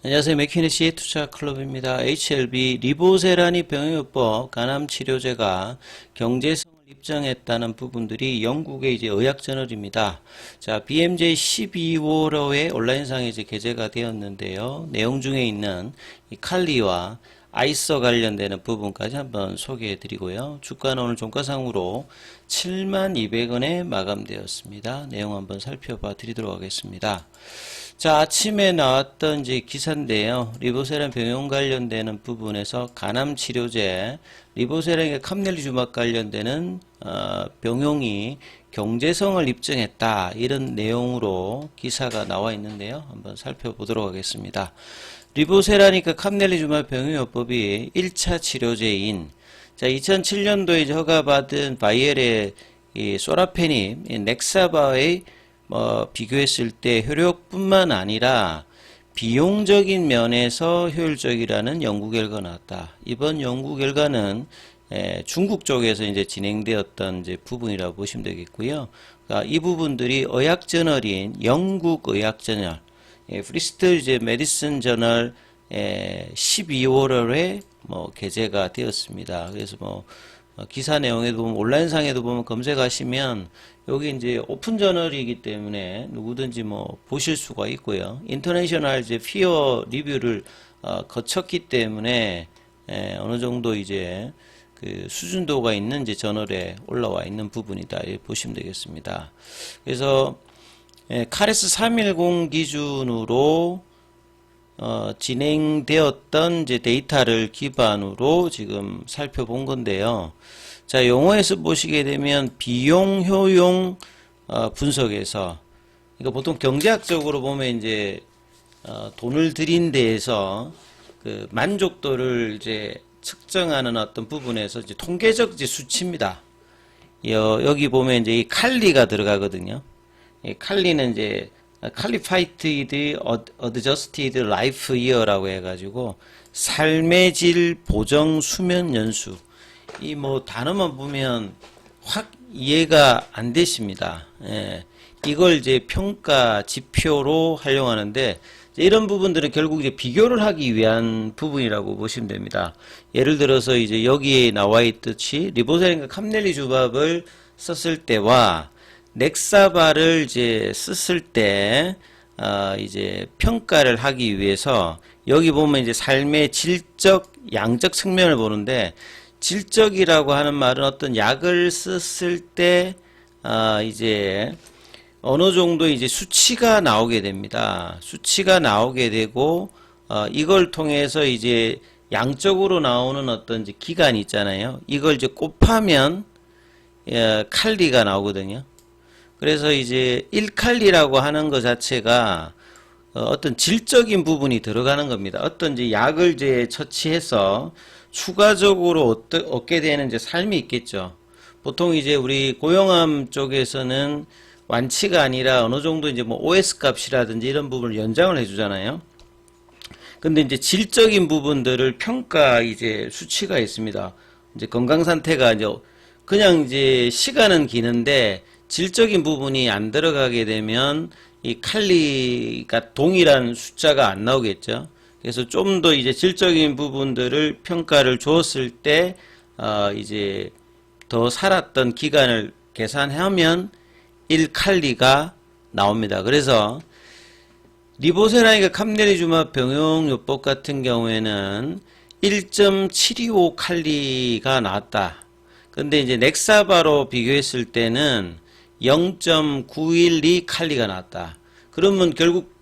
안녕하세요. 맥키네시 투자클럽입니다. HLB 리보세라니 병용요법 간암치료제가 경제성을 입증했다는 부분들이 영국의 이제 의학저널입니다. 자, BMJ 12월호에 온라인상에 이제 게재가 되었는데요. 내용 중에 있는 이 칼리와 아이서 관련되는 부분까지 한번 소개해 드리고요. 주가는 오늘 종가상으로 72,200원에 마감되었습니다. 내용 한번 살펴봐 드리도록 하겠습니다. 자, 아침에 나왔던 이제 기사인데요. 리보세란 병용 관련되는 부분에서 간암 치료제, 리보세란과 캄넬리주막 관련되는 병용이 경제성을 입증했다. 이런 내용으로 기사가 나와 있는데요. 한번 살펴보도록 하겠습니다. 리보세라니까 캄넬리주막 병용요법이 1차 치료제인, 자, 2007년도에 이제 허가받은 바이엘의 이 소라페닙, 이 넥사바의 비교했을 때 효력뿐만 아니라 비용적인 면에서 효율적이라는 연구 결과가 나왔다. 이번 연구 결과는 중국 쪽에서 이제 진행되었던 이제 부분이라고 보시면 되겠고요. 그러니까 이 부분들이 의학저널인 영국 의학저널, 브리스톨 이제 메디슨 저널 12월에 게재가 되었습니다. 그래서 기사 내용에도 보면 온라인상에도 보면 검색하시면 여기 이제 오픈 저널이기 때문에 누구든지 보실 수가 있고요. 인터내셔널 이제 피어 리뷰를 거쳤기 때문에 어느 정도 이제 그 수준도가 있는 이제 저널에 올라와 있는 부분이다. 이렇게 보시면 되겠습니다. 그래서 카레스 310 기준으로 진행되었던 이제 데이터를 기반으로 지금 살펴본 건데요. 자, 용어에서 보시게 되면 비용 효용 분석에서, 그러니까 보통 경제학적으로 보면 이제 돈을 들인 데에서 그 만족도를 이제 측정하는 어떤 부분에서 이제 통계적 이제 수치입니다. 여기 보면 이제 이 칼리가 들어가거든요. 이 칼리는 이제 Qualified Adjusted Life Year라고 해가지고 삶의 질 보정 수면 연수. 이 단어만 보면 확 이해가 안 되십니다. 이걸 이제 평가 지표로 활용하는데 이런 부분들은 결국 이제 비교를 하기 위한 부분이라고 보시면 됩니다. 예를 들어서 이제 여기에 나와 있듯이 리보세린과 캄넬리주밥을 썼을 때와 넥사바를 이제 썼을 때 이제 평가를 하기 위해서 여기 보면 이제 삶의 질적, 양적 측면을 보는데 질적이라고 하는 말은 어떤 약을 썼을 때 이제 어느 정도 이제 수치가 나오게 됩니다. 수치가 나오게 되고 이걸 통해서 이제 양적으로 나오는 어떤 이제 기간이 있잖아요. 이걸 이제 곱하면 칼리가 나오거든요. 그래서 이제 1칼리라고 하는 것 자체가 어떤 질적인 부분이 들어가는 겁니다. 어떤 이제 약을 이제 처치해서 추가적으로 얻게 되는 이제 삶이 있겠죠. 보통 이제 우리 고용암 쪽에서는 완치가 아니라 어느 정도 이제 OS 값이라든지 이런 부분을 연장을 해주잖아요. 근데 이제 질적인 부분들을 평가 이제 수치가 있습니다. 이제 건강 상태가 이제 그냥 이제 시간은 기는데 질적인 부분이 안 들어가게 되면 이 칼리가 동일한 숫자가 안 나오겠죠. 그래서 좀 더 이제 질적인 부분들을 평가를 줬을 때 이제 더 살았던 기간을 계산하면 1칼리가 나옵니다. 그래서 리보세라니까 캄넬리주막 병용요법 같은 경우에는 1.725칼리가 나왔다. 근데 이제 넥사바로 비교했을 때는 0.912칼리가 나왔다. 그러면 결국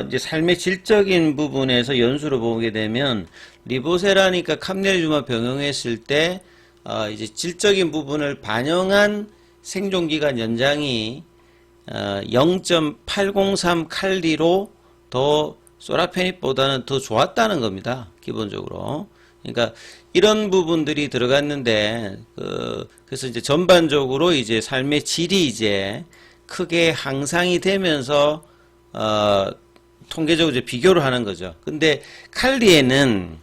이제 삶의 질적인 부분에서 연수로 보게 되면 리보세라니까 캄넬리주막 병용했을 때 이제 질적인 부분을 반영한 생존기간 연장이 0.803칼리로 더 소라페닙보다는 더 좋았다는 겁니다. 기본적으로. 그러니까 이런 부분들이 들어갔는데 그래서 이제 전반적으로 이제 삶의 질이 이제 크게 향상이 되면서 통계적으로 이제 비교를 하는 거죠. 근데 칼리에는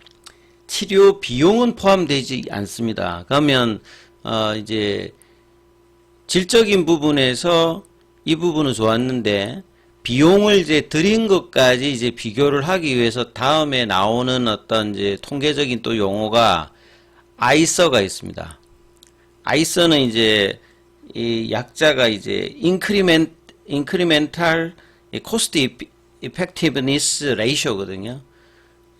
치료 비용은 포함되지 않습니다. 그러면 이제 질적인 부분에서 이 부분은 좋았는데 비용을 이제 들인 것까지 이제 비교를 하기 위해서 다음에 나오는 어떤 이제 통계적인 또 용어가 아이서가 있습니다. 아이서는 이제 이 약자가 이제 incremental cost effectiveness ratio거든요.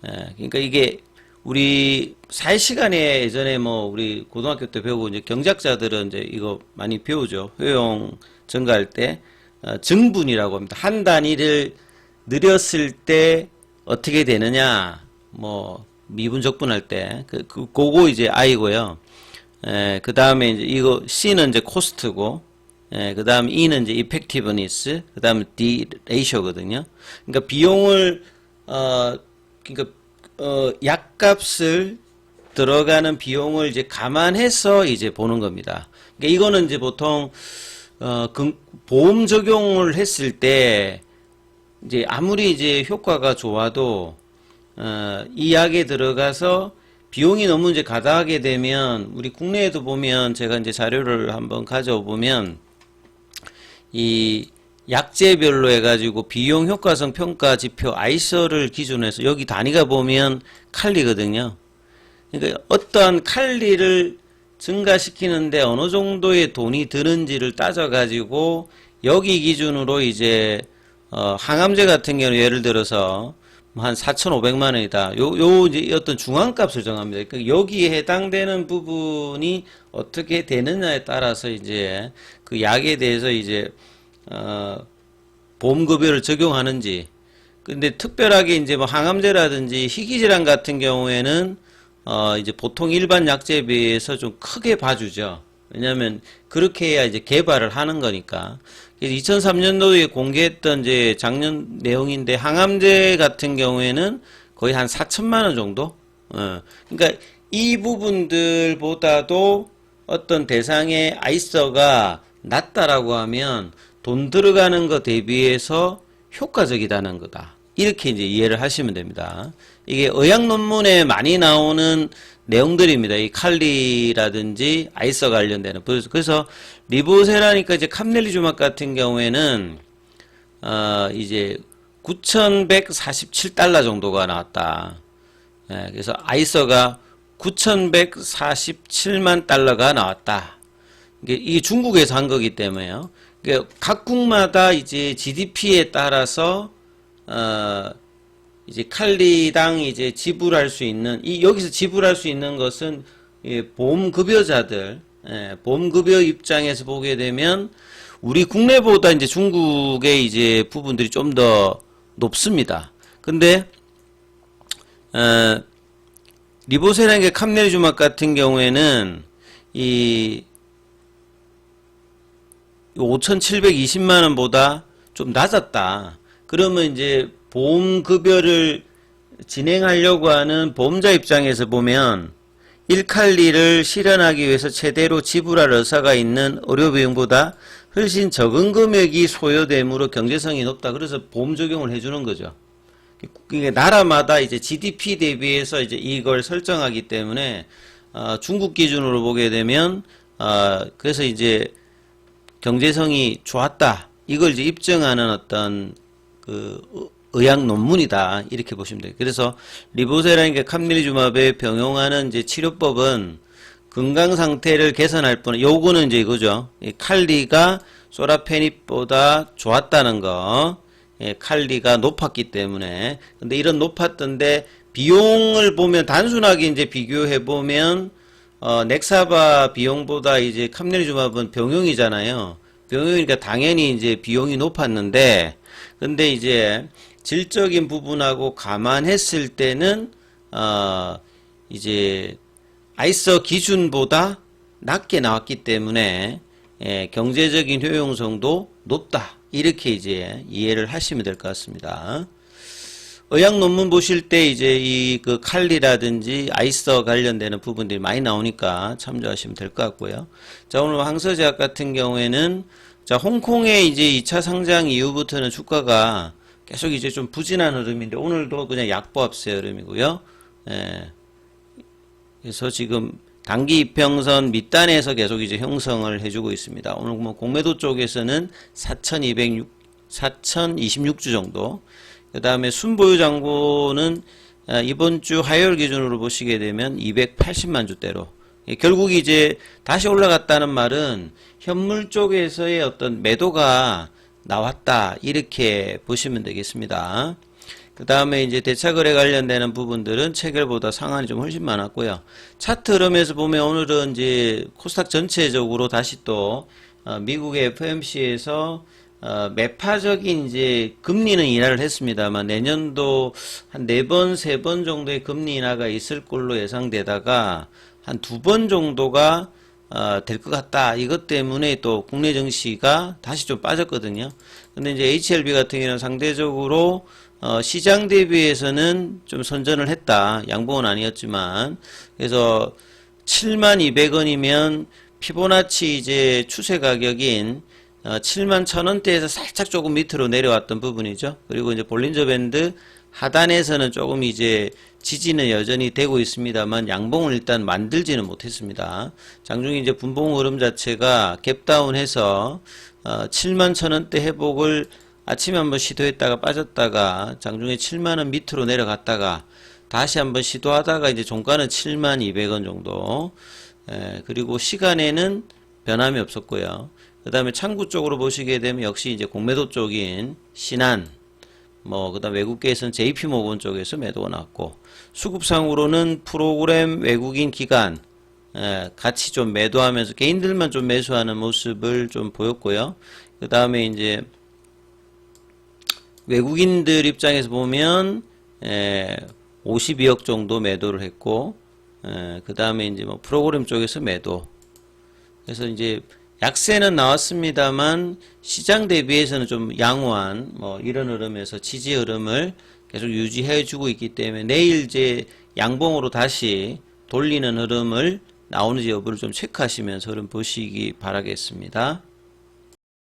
그러니까 이게 우리 사회시간에 예전에 뭐 우리 고등학교 때 배우고 이제 경제학자들은 이제 이거 많이 배우죠. 효용 증가할 때 증분이라고 합니다. 한 단위를 늘렸을 때 어떻게 되느냐, 뭐 미분적분할 때 그거 이제 I고요. 그 다음에 이제 이거 C는 이제 코스트고, 그 다음 E는 이제 effectiveness, 그 다음에 D ratio거든요. 그러니까 비용을 약값을 들어가는 비용을 이제 감안해서 이제 보는 겁니다. 그러니까 이거는 이제 보통 보험 적용을 했을 때 이제 아무리 이제 효과가 좋아도 이 약에 들어가서 비용이 너무 이제 가다하게 되면 우리 국내에도 보면 제가 이제 자료를 한번 가져보면 이 약제별로 해가지고 비용 효과성 평가 지표 아이서를 기준으로 해서 여기 단위가 보면 칼리거든요. 그러니까 어떠한 칼리를 증가시키는데 어느 정도의 돈이 드는지를 따져가지고 여기 기준으로 이제 항암제 같은 경우 예를 들어서 한 4,500만 원이다. 요 이제 어떤 중앙값을 정합니다. 그러니까 여기에 해당되는 부분이 어떻게 되느냐에 따라서 이제 그 약에 대해서 이제 보험급여를 적용하는지. 근데 특별하게 이제 뭐 항암제라든지 희귀질환 같은 경우에는 이제 보통 일반 약제에 비해서 좀 크게 봐주죠. 왜냐하면 그렇게 해야 이제 개발을 하는 거니까. 2003년도에 공개했던 이제 작년 내용인데 항암제 같은 경우에는 거의 한 4천만 원 정도. 그러니까 이 부분들보다도 어떤 대상의 아이서가 낮다라고 하면 돈 들어가는 거 대비해서 효과적이다는 거다. 이렇게 이제 이해를 하시면 됩니다. 이게 의학 논문에 많이 나오는 내용들입니다. 이 칼리라든지 아이서 관련되는. 그래서 리보세라니까 이제 캄넬리주막 같은 경우에는 이제 9,147달러 정도가 나왔다. 그래서 아이서가 9,147만 달러가 나왔다. 이게 중국에서 한 거기 때문에요. 각국마다 이제 GDP에 따라서 이제 칼리당 이제 지불할 수 있는 여기서 지불할 수 있는 것은 보험급여자들, 보험급여 입장에서 보게 되면 우리 국내보다 이제 중국의 이제 부분들이 좀 더 높습니다. 근데 리보세라는 캄넬주막 같은 경우에는 이 5,720만 원보다 좀 낮았다. 그러면 이제 보험급여를 진행하려고 하는 보험자 입장에서 보면 1칼리를 실현하기 위해서 최대로 지불할 의사가 있는 의료비용보다 훨씬 적은 금액이 소요되므로 경제성이 높다. 그래서 보험 적용을 해주는 거죠. 그게 나라마다 이제 GDP 대비해서 이제 이걸 설정하기 때문에 중국 기준으로 보게 되면 그래서 이제 경제성이 좋았다. 이걸 이제 입증하는 어떤 그 의학 논문이다. 이렇게 보시면 돼요. 그래서 리보세라는 게 캄넬리주맙에 병용하는 이제 치료법은 건강 상태를 개선할 뿐, 요거는 이제 이거죠. 칼리가 소라페닙보다 좋았다는 거. 칼리가 높았기 때문에. 근데 이런 높았던데 비용을 보면 단순하게 이제 비교해 보면 넥사바 비용보다 이제 캄넬리주맙은 병용이잖아요. 병용이니까 당연히 이제 비용이 높았는데, 근데 이제 질적인 부분하고 감안했을 때는 이제 아이서 기준보다 낮게 나왔기 때문에 경제적인 효용성도 높다. 이렇게 이제 이해를 하시면 될 것 같습니다. 의학 논문 보실 때 이제 이 그 칼리라든지 아이서 관련되는 부분들이 많이 나오니까 참조하시면 될 것 같고요. 자, 오늘 항서제약 같은 경우에는 자, 홍콩의 이제 2차 상장 이후부터는 주가가 계속 이제 좀 부진한 흐름인데 오늘도 그냥 약보합세 흐름이고요. 그래서 지금 단기 이평선 밑단에서 계속 이제 형성을 해주고 있습니다. 오늘 뭐 공매도 쪽에서는 4,026주 정도. 그 다음에 순보유 잔고는 이번 주 화요일 기준으로 보시게 되면 280만 주대로. 결국 이제 다시 올라갔다는 말은 현물 쪽에서의 어떤 매도가 나왔다, 이렇게 보시면 되겠습니다. 그 다음에 이제 대차거래 관련되는 부분들은 체결보다 상한이 좀 훨씬 많았고요. 차트 흐름에서 보면 오늘은 이제 코스닥 전체적으로 다시 또 미국의 FOMC에서 매파적인 이제 금리는 인하를 했습니다만 내년도 한 4번, 3번 정도의 금리 인하가 있을 걸로 예상되다가 한 2번 정도가 될 것 같다. 이것 때문에 또 국내 증시가 다시 좀 빠졌거든요. 근데 이제 HLB 같은 경우는 상대적으로 시장 대비해서는 좀 선전을 했다. 양봉은 아니었지만. 그래서 72,000원이면 피보나치 이제 추세 가격인 71,000원대에서 살짝 조금 밑으로 내려왔던 부분이죠. 그리고 이제 볼린저 밴드 하단에서는 조금 이제 지지는 여전히 되고 있습니다만 양봉을 일단 만들지는 못했습니다. 장중에 이제 분봉 흐름 자체가 갭다운해서 71,000원대 회복을 아침에 한번 시도했다가 빠졌다가 장중에 70,000원 밑으로 내려갔다가 다시 한번 시도하다가 이제 종가는 72,000원 정도. 그리고 시간에는 변함이 없었고요. 그 다음에 창구 쪽으로 보시게 되면 역시 이제 공매도 쪽인 신한, 그 다음 외국계에서는 JP모건 쪽에서 매도가 났고, 수급상으로는 프로그램 외국인 기관, 같이 좀 매도하면서 개인들만 좀 매수하는 모습을 좀 보였고요. 그 다음에 이제 외국인들 입장에서 보면 52억 정도 매도를 했고, 그 다음에 이제 프로그램 쪽에서 매도. 그래서 이제 약세는 나왔습니다만 시장 대비해서는 좀 양호한 이런 흐름에서 지지 흐름을 계속 유지해주고 있기 때문에 내일 이제 양봉으로 다시 돌리는 흐름을 나오는지 여부를 좀 체크하시면서 흐름 보시기 바라겠습니다.